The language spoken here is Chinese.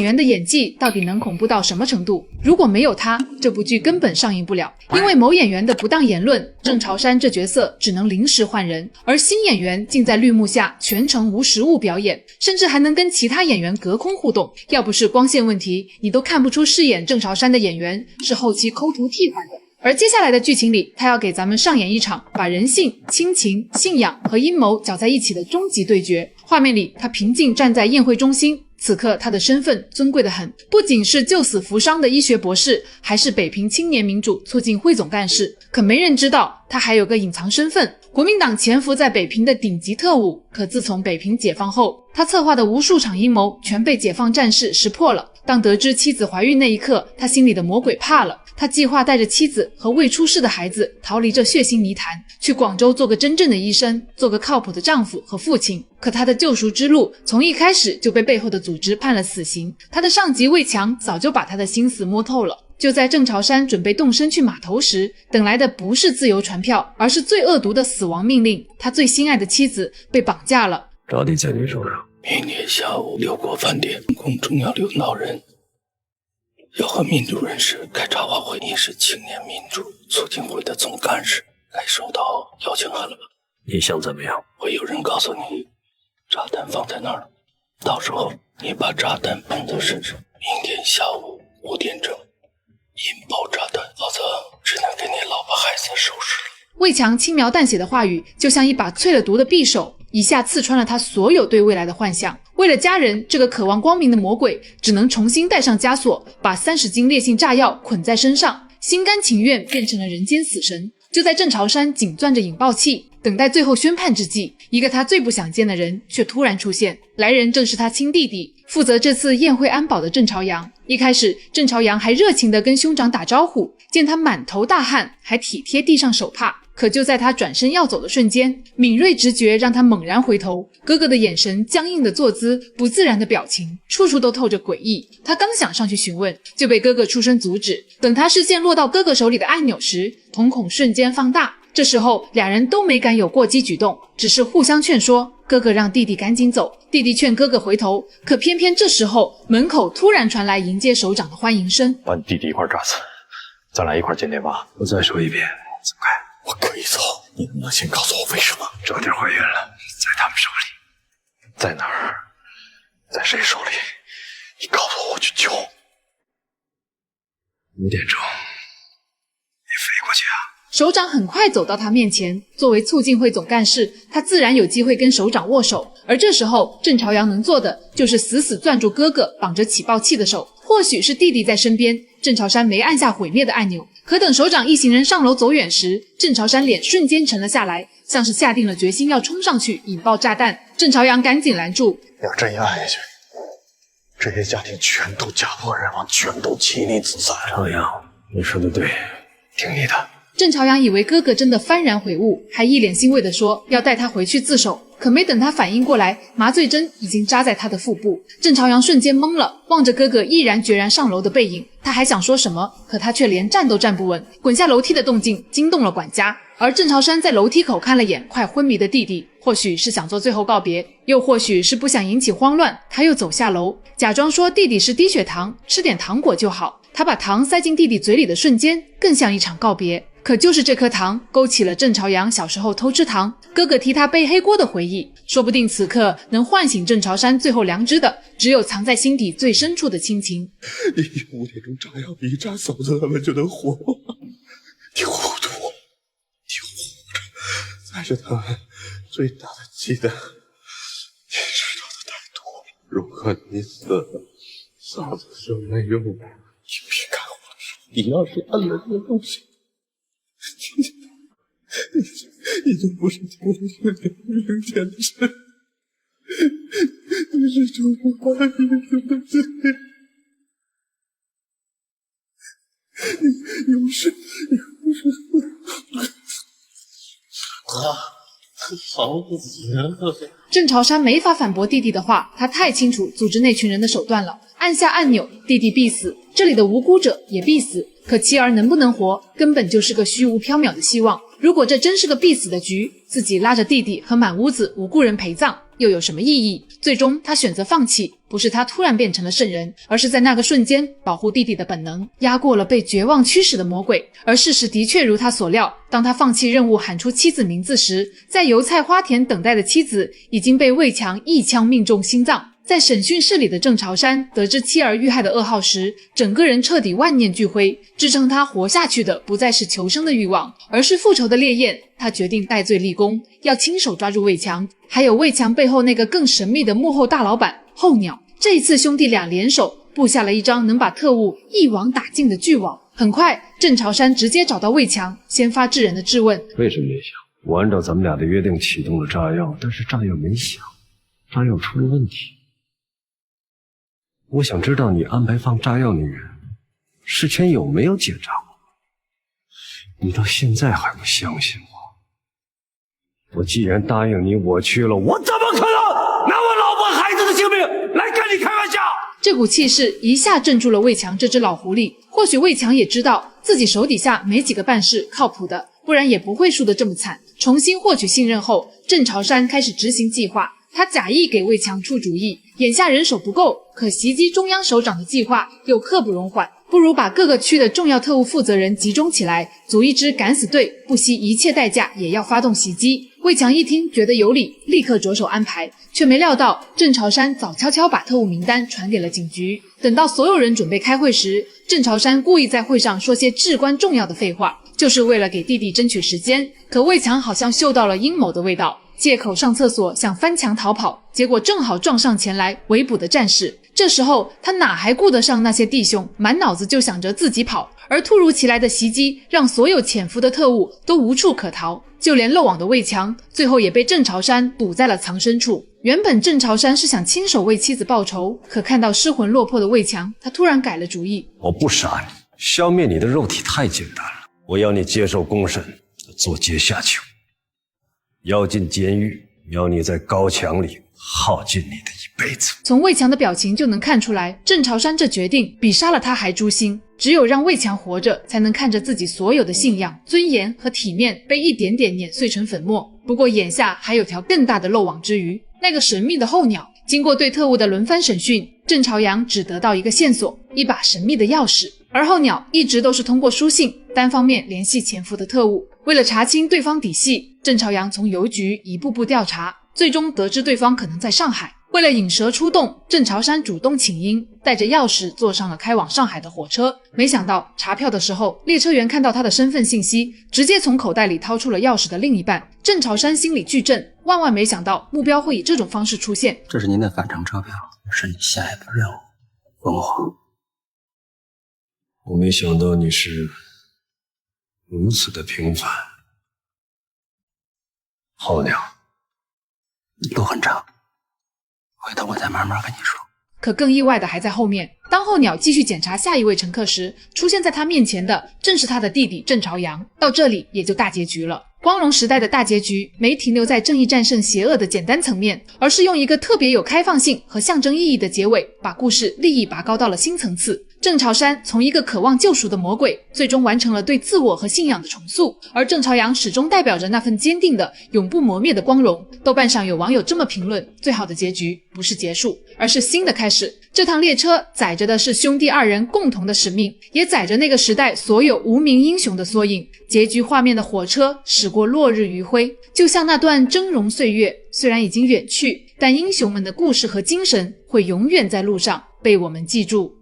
员的演技到底能恐怖到什么程度？如果没有他，这部剧根本上映不了。因为某演员的不当言论，郑朝山这角色只能临时换人，而新演员竟在绿幕下全程无实物表演，甚至还能跟其他演员隔空互动。要不是光线问题，你都看不出饰演郑朝山的演员是后期抠图替换的。而接下来的剧情里，他要给咱们上演一场把人性、亲情、信仰和阴谋搅在一起的终极对决。画面里，他平静站在宴会中心，此刻他的身份尊贵得很，不仅是救死扶伤的医学博士，还是北平青年民主促进会总干事。可没人知道，他还有个隐藏身份，国民党潜伏在北平的顶级特务。可自从北平解放后，他策划的无数场阴谋全被解放战士识破了。当得知妻子怀孕那一刻，他心里的魔鬼怕了。他计划带着妻子和未出世的孩子逃离这血腥泥潭，去广州做个真正的医生，做个靠谱的丈夫和父亲。可他的救赎之路从一开始就被背后的组织判了死刑，他的上级魏强早就把他的心思摸透了。就在郑朝山准备动身去码头时，等来的不是自由船票，而是最恶毒的死亡命令。他最心爱的妻子被绑架了。着地在你手上。明天下午六国饭店，公重要领导人要和民主人士开茶话会。你是青年民主促进会的总干事，该收到邀请函了吧？你想怎么样？会有人告诉你炸弹放在那儿，到时候你把炸弹绑在身上，明天下午5点整引爆炸弹，否则只能给你老婆孩子收拾了。魏强轻描淡写的话语就像一把淬了毒的匕首，一下刺穿了他所有对未来的幻想。为了家人，这个渴望光明的魔鬼只能重新戴上枷锁，把30斤烈性炸药捆在身上，心甘情愿变成了人间死神。就在郑朝山紧攥着引爆器等待最后宣判之际，一个他最不想见的人却突然出现。来人正是他亲弟弟，负责这次宴会安保的郑朝阳。一开始郑朝阳还热情地跟兄长打招呼，见他满头大汗，还体贴地上手帕。可就在他转身要走的瞬间，敏锐直觉让他猛然回头，哥哥的眼神、僵硬的坐姿、不自然的表情，处处都透着诡异。他刚想上去询问，就被哥哥出声阻止。等他视线落到哥哥手里的按钮时，瞳孔瞬间放大。这时候俩人都没敢有过激举动，只是互相劝说。哥哥让弟弟赶紧走，弟弟劝哥哥回头，可偏偏这时候门口突然传来迎接首长的欢迎声。把你弟弟一块炸死，咱俩一块见爹妈。我再说一遍，走开。我可以走，你能不能先告诉我为什么？这地怀孕了，在他们手里。在哪儿？在谁手里？你告诉我，我去救。5点钟，你飞过去啊。首长很快走到他面前，作为促进会总干事，他自然有机会跟首长握手。而这时候郑朝阳能做的就是死死攥住哥哥绑着起爆器的手。或许是弟弟在身边，郑朝山没按下毁灭的按钮。可等首长一行人上楼走远时，郑朝山脸瞬间沉了下来，像是下定了决心要冲上去引爆炸弹。郑朝阳赶紧拦住，要这一按下去，这些家庭全都家破人亡，全都妻离子散。朝阳，你说的对，听你的。郑朝阳以为哥哥真的幡然悔悟，还一脸欣慰地说要带他回去自首。可没等他反应过来，麻醉针已经扎在他的腹部。郑朝阳瞬间懵了，望着哥哥毅然决然上楼的背影，他还想说什么，可他却连站都站不稳，滚下楼梯的动静惊动了管家。而郑朝山在楼梯口看了眼快昏迷的弟弟，或许是想做最后告别，又或许是不想引起慌乱，他又走下楼，假装说弟弟是低血糖，吃点糖果就好。他把糖塞进弟弟嘴里的瞬间，更像一场告别。可就是这颗糖勾起了郑朝阳小时候偷吃糖，哥哥替他背黑锅的回忆。说不定此刻能唤醒郑朝山最后良知的，只有藏在心底最深处的亲情。你5点钟炸药一炸，嫂子他们就能活吗？你糊涂，你活着才是他们最大的忌惮。你知道的太多，如果你死了，嫂子就没用了。你别看我说，你要是按了这个东西，你就不是天明天的事，你是主不爱你的罪。你不是好死啊！郑朝山没法反驳弟弟的话，他太清楚组织那群人的手段了。按下按钮，弟弟必死，这里的无辜者也必死。可妻儿能不能活，根本就是个虚无缥缈的希望。如果这真是个必死的局，自己拉着弟弟和满屋子无辜人陪葬，又有什么意义？最终他选择放弃，不是他突然变成了圣人，而是在那个瞬间保护弟弟的本能压过了被绝望驱使的魔鬼。而事实的确如他所料，当他放弃任务喊出妻子名字时，在油菜花田等待的妻子已经被魏强一枪命中心脏。在审讯室里的郑朝山得知妻儿遇害的噩耗时，整个人彻底万念俱灰，支撑他活下去的不再是求生的欲望，而是复仇的烈焰。他决定戴罪立功，要亲手抓住魏强，还有魏强背后那个更神秘的幕后大老板候鸟。这一次兄弟俩联手布下了一张能把特务一网打尽的巨网。很快郑朝山直接找到魏强，先发制人的质问：为什么没响？我按照咱们俩的约定启动了炸药，但是炸药没响，炸药出了问题。我想知道你安排放炸药那人事前有没有检查过？你到现在还不相信我？我既然答应你，我去了，我怎么可能拿我老婆孩子的性命来跟你开玩笑？这股气势一下镇住了魏强这只老狐狸。或许魏强也知道自己手底下没几个办事靠谱的，不然也不会输得这么惨。重新获取信任后，郑朝山开始执行计划。他假意给魏强出主意，眼下人手不够，可袭击中央首长的计划又刻不容缓，不如把各个区的重要特务负责人集中起来，组一支敢死队，不惜一切代价也要发动袭击。魏强一听觉得有理，立刻着手安排，却没料到郑朝山早悄悄把特务名单传给了警局。等到所有人准备开会时，郑朝山故意在会上说些至关重要的废话，就是为了给弟弟争取时间。可魏强好像嗅到了阴谋的味道，借口上厕所想翻墙逃跑，结果正好撞上前来围捕的战士。这时候他哪还顾得上那些弟兄，满脑子就想着自己跑。而突如其来的袭击让所有潜伏的特务都无处可逃，就连漏网的魏强最后也被郑朝山堵在了藏身处。原本郑朝山是想亲手为妻子报仇，可看到失魂落魄的魏强，他突然改了主意。我不杀你，消灭你的肉体太简单了，我要你接受公审，做阶下囚，要进监狱，要你在高墙里耗尽你的一辈子。从魏强的表情就能看出来，郑朝山这决定比杀了他还诛心。只有让魏强活着，才能看着自己所有的信仰、尊严和体面被一点点碾碎成粉末。不过眼下还有条更大的漏网之鱼，那个神秘的候鸟。经过对特务的轮番审讯，郑朝阳只得到一个线索，一把神秘的钥匙。而候鸟一直都是通过书信单方面联系潜伏的特务。为了查清对方底细，郑朝阳从邮局一步步调查，最终得知对方可能在上海。为了引蛇出洞，郑朝山主动请缨，带着钥匙坐上了开往上海的火车。没想到查票的时候，列车员看到他的身份信息，直接从口袋里掏出了钥匙的另一半。郑朝山心里巨震，万万没想到目标会以这种方式出现。这是您的返程车票，是你下一步任务。凤凰，我没想到你是如此的平凡。候鸟，路很长，回头我再慢慢跟你说。可更意外的还在后面。当候鸟继续检查下一位乘客时，出现在他面前的正是他的弟弟郑朝阳。到这里也就大结局了。光荣时代的大结局没停留在正义战胜邪恶的简单层面，而是用一个特别有开放性和象征意义的结尾，把故事利益拔高到了新层次。郑朝山从一个渴望救赎的魔鬼，最终完成了对自我和信仰的重塑，而郑朝阳始终代表着那份坚定的永不磨灭的光荣。豆瓣上有网友这么评论：最好的结局不是结束，而是新的开始。这趟列车载着的是兄弟二人共同的使命，也载着那个时代所有无名英雄的缩影。结局画面的火车驶过落日余晖，就像那段峥嵘岁月，虽然已经远去，但英雄们的故事和精神会永远在路上被我们记住。